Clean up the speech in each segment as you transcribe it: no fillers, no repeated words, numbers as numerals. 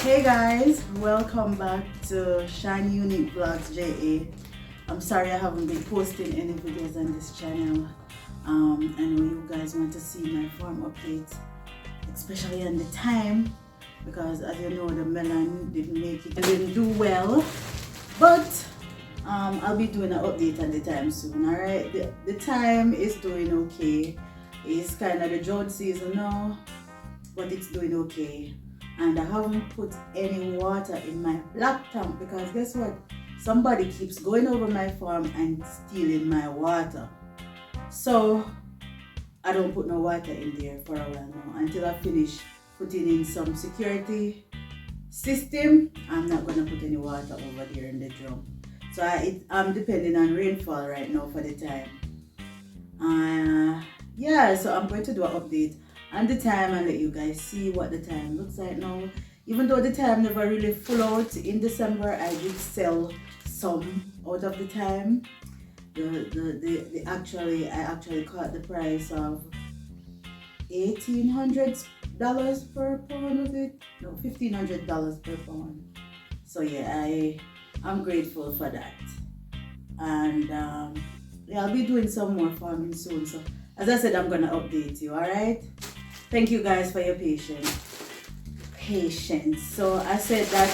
Hey guys, welcome back to Shan Unique Vlogs JA. I'm sorry I haven't been posting any videos on this channel. I know you guys want to see my farm updates, especially on the time, because as you know the melon didn't do well. But I'll be doing an update on the time soon. Alright, the time is doing okay. It's kind of the drought season now, but it's doing okay. And I haven't put any water in my black tank because guess what? Somebody keeps going over my farm and stealing my water. So I don't put no water in there for a while now until I finish putting in some security system. I'm not gonna put any water over there in the drum. So I'm depending on rainfall right now for the time. Yeah, so I'm going to do an update and the time and let you guys see what the time looks like now. Even though the time never really full out in December, I did sell some out of the time. I actually caught the price of $1,800 per pound of it. No, $1,500 per pound. So yeah, I'm grateful for that. And yeah, I'll be doing some more farming soon. So as I said, I'm gonna update you. All right. Thank you guys for your patience. So I said that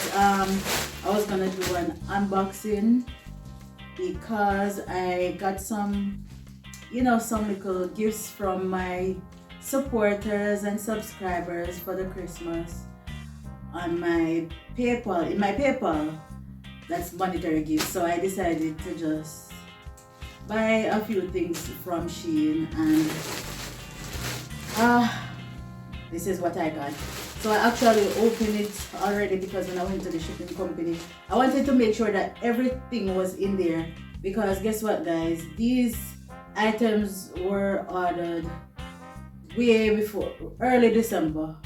I was gonna do an unboxing because I got some, some little gifts from my supporters and subscribers for the Christmas on my PayPal. In my PayPal, that's monetary gifts. So I decided to just buy a few things from Shein and this is what I got. So I actually opened it already because when I went to the shipping company, I wanted to make sure that everything was in there because guess what guys, these items were ordered way before, early December,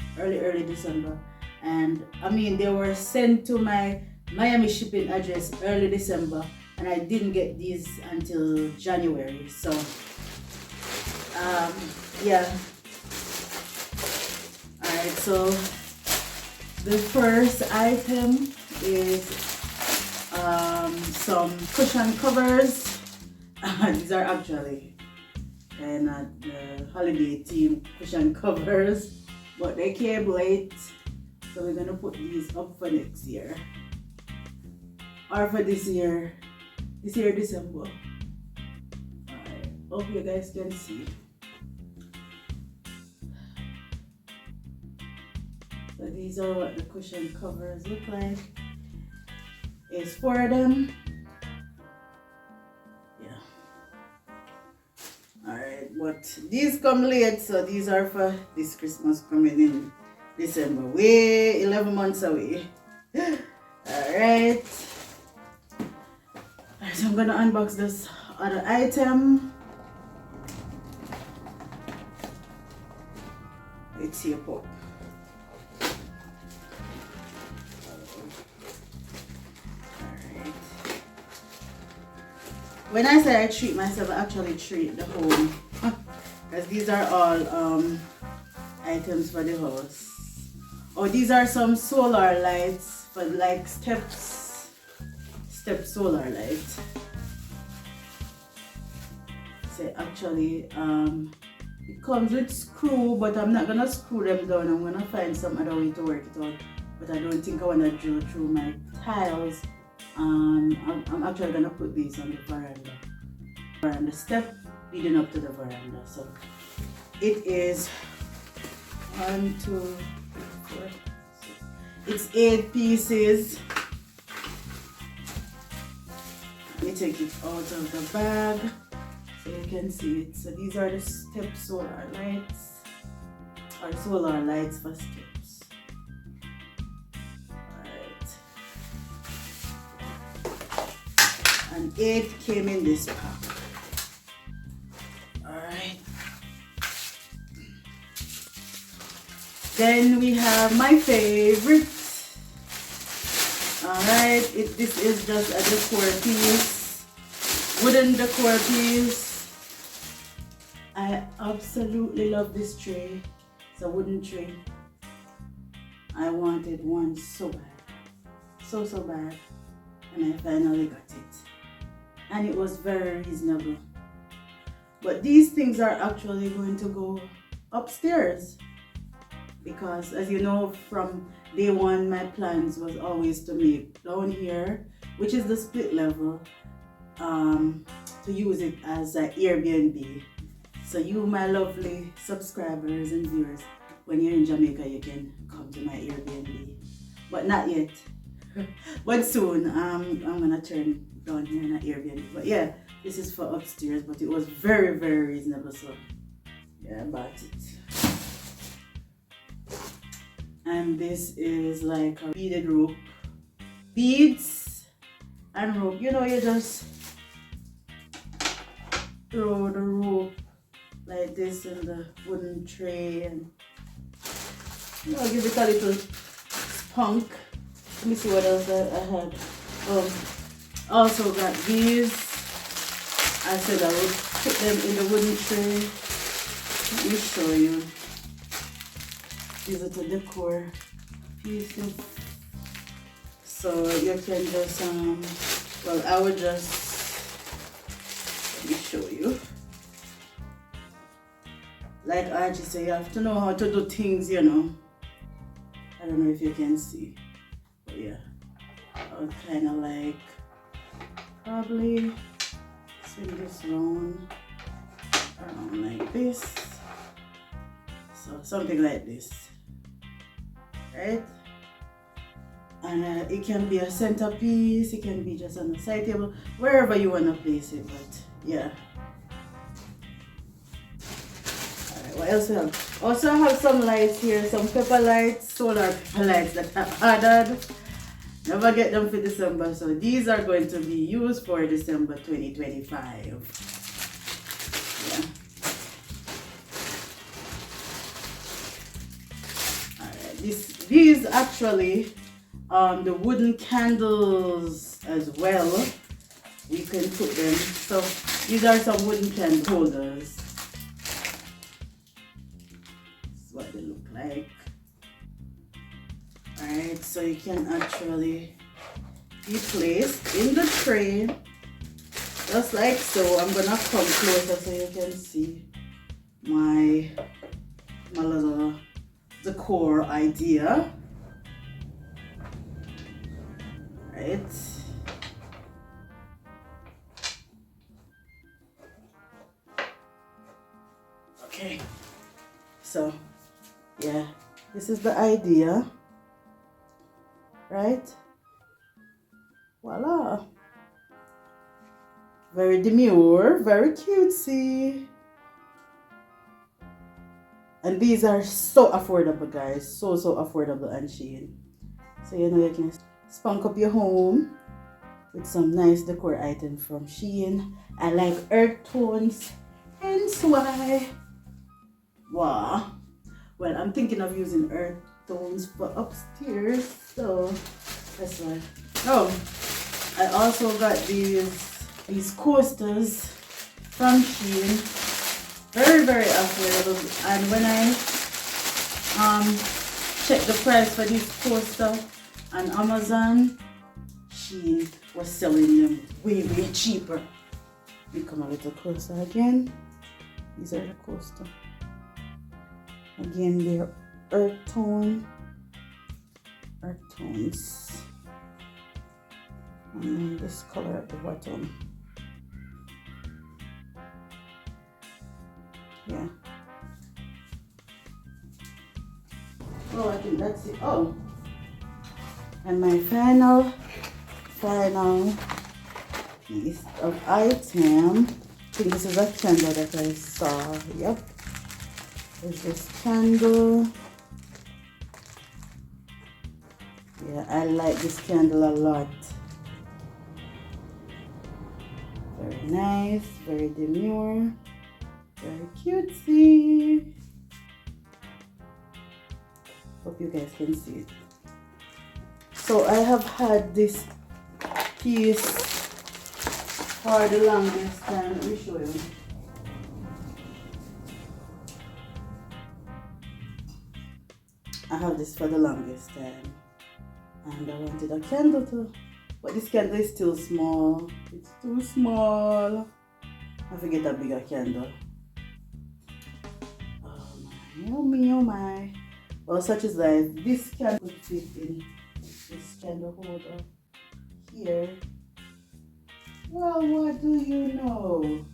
and I mean they were sent to my Miami shipping address early December and I didn't get these until January. So yeah. Alright, so the first item is some cushion covers. These are actually kind of the holiday theme cushion covers, but they came late, so we're gonna put these up for next year or for this year December. Alright, hope you guys can see. So these are what the cushion covers look like. It's 4 of them. Yeah. Alright, but these come late, so these are for this Christmas coming in December. Way 11 months away. Alright. So I'm gonna unbox this other item. It's here, pop. When I say I treat myself, I actually treat the home because these are all items for the house. Oh, these are some solar lights for like step solar light. So actually it comes with screw, but I'm not gonna screw them down. I'm gonna find some other way to work it out, but I don't think I want to drill through my tiles. I'm actually gonna put these on the veranda step leading up to the veranda. So it is 1, 2, 4, 6. It's 8 pieces. Let me take it out of the bag so you can see it. So these are the step solar lights, or solar lights for steps. And 8 came in this pack. Alright. Then we have my favorite. Alright, this is just a decor piece. Wooden decor piece. I absolutely love this tray. It's a wooden tray. I wanted one so bad. So bad. And I finally got it. And it was very reasonable. But these things are actually going to go upstairs. Because as you know, from day one, my plans was always to make down here, which is the split level, to use it as an Airbnb. So you, my lovely subscribers and viewers, when you're in Jamaica, you can come to my Airbnb. But not yet. But soon, I'm gonna turn down here in an Airbnb. But yeah, this is for upstairs, but it was very, very reasonable. So yeah, I bought it. And this is like a beaded rope. Beads and rope. You know, you just throw the rope like this in the wooden tray and give it a little spunk. Let me see what else I had. Also got these. I said I would put them in the wooden tray. Let me show you. These are the decor pieces. So you can just well, I would just, let me show you. Like I just say, you have to know how to do things, you know. I don't know if you can see, but yeah, I would kind of like probably swing this around like this. So something like this, right? And it can be a centerpiece, it can be just on the side table, wherever you want to place it, but yeah. Alright, what else we have? Also I have some lights here, some pepper lights, solar pepper lights that I added. Never get them for December, so these are going to be used for December 2025. Yeah. Alright, these actually, the wooden candles as well, we can put them. So these are some wooden candle holders. This is what they look like. Alright, so you can actually be placed in the tray just like so. I'm gonna come closer so you can see my little decor idea. Right. Okay. So yeah, this is the idea. Right? Voila. Very demure, very cutesy. And these are so affordable, guys. So affordable on Shein. So you know you can spunk up your home with some nice decor items from Shein. I like earth tones, hence why. Wow. Well, I'm thinking of using earth tones for upstairs, so that's why. Oh, I also got these coasters from Shein. Very affordable. And when I checked the price for this coaster on Amazon, she was selling them way cheaper. We come a little closer again. These are the coaster. Again, they're earth tones. And then this color at the bottom. Yeah. Oh, I think that's it. Oh. And my final piece of item. I think this is a candle that I saw. Yep. There's this candle. Yeah, I like this candle a lot. Very nice, very demure, very cutesy. Hope you guys can see it. So I have had this piece for the longest time. Let me show you. I have this for the longest time. And I wanted a candle too. But this candle is still small. It's too small. I have to get a bigger candle. Oh my, oh me, oh my. Well, such is life. This candle would fit in this candle holder here. Well, what do you know?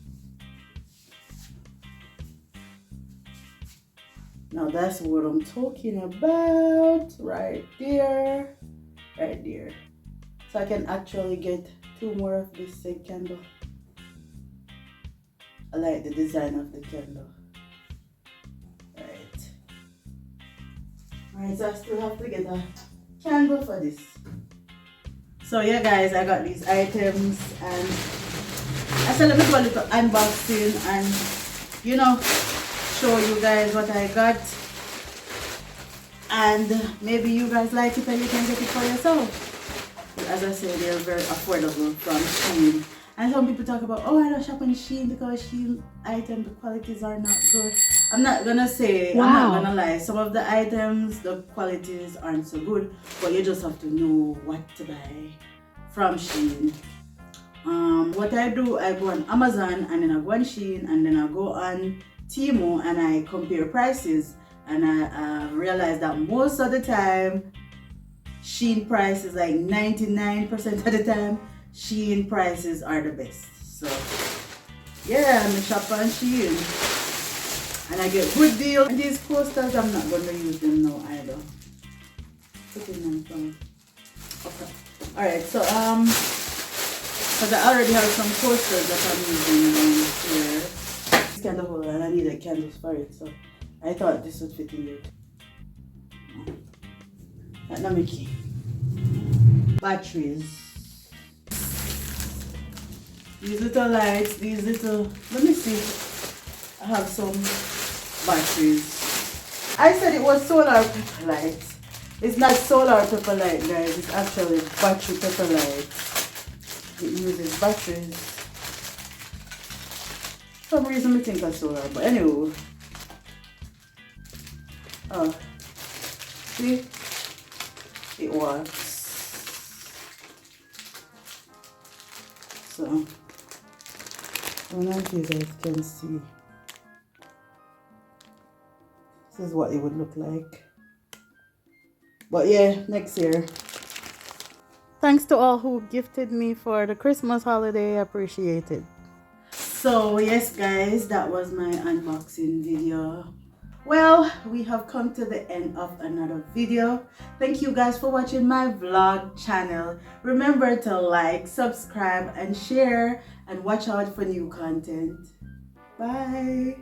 Now that's what I'm talking about. Right there. Right there. So I can actually get 2 more of this same candle. I like the design of the candle. Right. Alright, so I still have to get a candle for this. So yeah guys, I got these items and I said let me do a little unboxing and you know, show you guys what I got. And maybe you guys like it and you can get it for yourself. As I said, they're very affordable from Shein. And some people talk about, oh, I don't shop on Shein because Shein item, the qualities are not good. I'm not gonna say, wow. I'm not gonna lie. Some of the items, the qualities aren't so good, but you just have to know what to buy from Shein. What I do, I go on Amazon and then I go on Shein and then I go on Temu and I compare prices. And I realize that most of the time, Shein prices, like 99% of the time, Shein prices are the best. So yeah, I'm a shop on Shein and I get good deals. And these posters, I'm not going to use them now either. Put in my phone. Okay. Alright, so because I already have some posters that I'm using here. This candle holder and I needed candles for it, so I thought this would fit in there. That's not my key. Batteries. These little lights, these little, let me see. I have some batteries. I said it was solar pepper light. It's not solar pepper light, guys. It's actually battery pepper light. It uses batteries. For some reason I think it's solar, but anyway. Oh, see? It works. So, I don't know if you guys can see. This is what it would look like. But yeah, next year. Thanks to all who gifted me for the Christmas holiday. I appreciate it. So yes guys, that was my unboxing video. Well, we have come to the end of another video. Thank you guys for watching my vlog channel. Remember to like, subscribe, and share, and watch out for new content. Bye.